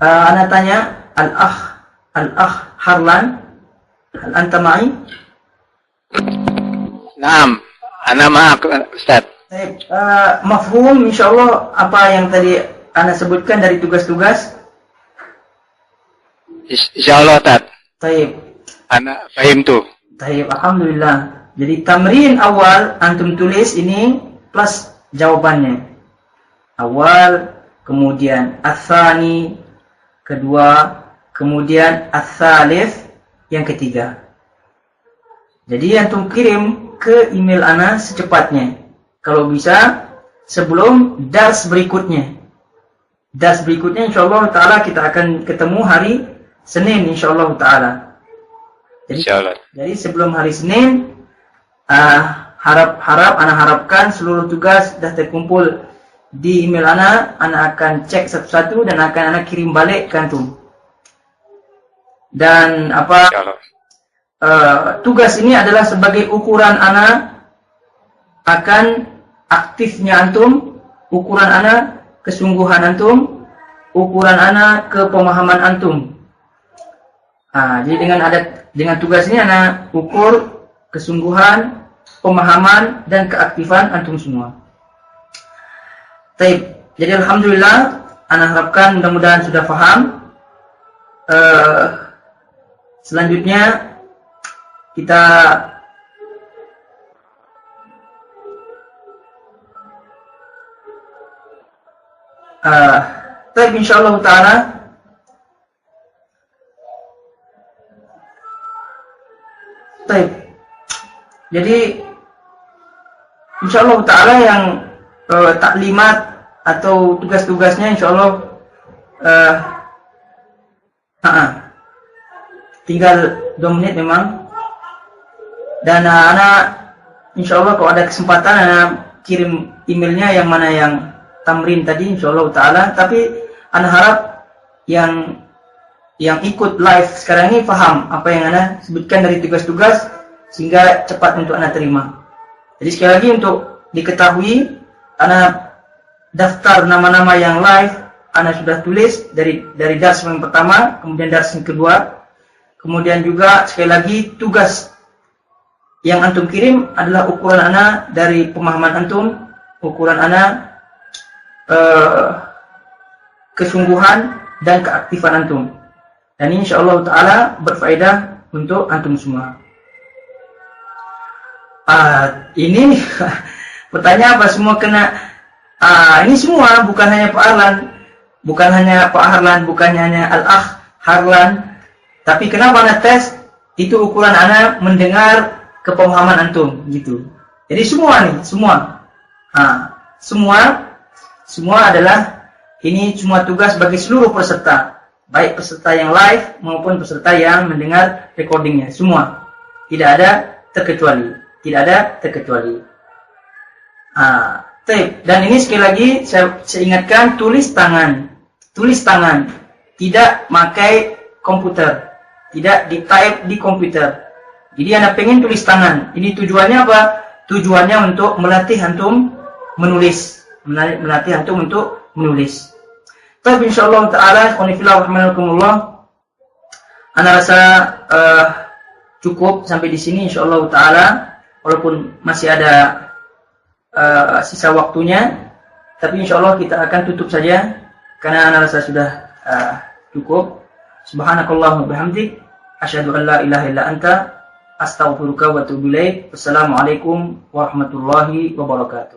Ana tanya Al-Akh Harlan, hal anta ma'i? Naam, ana ma'ak Ustaz. Baik. Mafhum insyaallah apa yang tadi ana sebutkan dari tugas-tugas? Insyaallah Ustaz. Baik. Ana paham tuh. Baik, alhamdulillah. Jadi tamrin awal antum tulis ini plus jawabannya. Awal, kemudian ats-tsani, kedua, kemudian ats-tsalits, yang ketiga. Jadi antum kirim ke email ana secepatnya. Kalau bisa sebelum dars berikutnya. Dars berikutnya insyaallah taala kita akan ketemu hari Senin insyaallah taala. Jadi sebelum hari Senin Ana harapkan seluruh tugas sudah terkumpul di email ana akan cek satu-satu dan akan ana kirim balik ke antum. Dan tugas ini adalah sebagai ukuran ana akan aktifnya antum, ukuran ana kesungguhan antum, ukuran ana kepemahaman antum. Jadi dengan tugas ini ana ukur kesungguhan, pemahaman dan keaktifan antum semua. Baik, jadi alhamdulillah ana harapkan mudah-mudahan sudah paham. Selanjutnya kita baik, insyaallah taala baik. Jadi insyaallah taala yang taklimat atau tugas-tugasnya insyaallah tinggal 2 menit memang. Dan anak insyaallah kalau ada kesempatan anak kirim emailnya yang mana yang tamrin tadi insyaallah taala. Tapi anak harap yang ikut live sekarang ini paham apa yang anak sebutkan dari tugas-tugas sehingga cepat untuk anak terima. Jadi sekali lagi untuk diketahui, anak daftar nama-nama yang live anak sudah tulis dari dars yang pertama, kemudian dars yang kedua. Kemudian juga sekali lagi tugas yang antum kirim adalah ukuran anak dari pemahaman antum, ukuran anak kesungguhan dan keaktifan antum. Dan insyaallah taala berfaedah untuk antum semua. Ini pertanyaan apa semua kena? Ini semua bukan hanya Pak Harlan, bukan hanya Pak Harlan, bukan hanya Al-Akh Harlan. Tapi kenapa anak tes? Itu ukuran anak mendengar kepemahaman antum gitu. Jadi semua nih, semua adalah ini semua tugas bagi seluruh peserta, baik peserta yang live maupun peserta yang mendengar recordingnya. Semua, tidak ada terkecuali, Dan ini sekali lagi saya ingatkan, tulis tangan, tidak pakai komputer. Tidak di-type di komputer. Jadi anak pengen tulis tangan. Ini tujuannya apa? Tujuannya untuk melatih antum menulis. Melatih antum untuk menulis. Tapi insyaallah taala, khonifillah rahmanakumullah, ana rasa cukup sampai di sini insyaallah taala. Walaupun masih ada sisa waktunya, tapi insyaallah kita akan tutup saja karena ana rasa sudah cukup. Subhanakallahumma bihamdik, asyhadu an la ilaha illa anta, astaghfiruka wa atubu ilaik. Wassalamualaikum warahmatullahi wabarakatuh.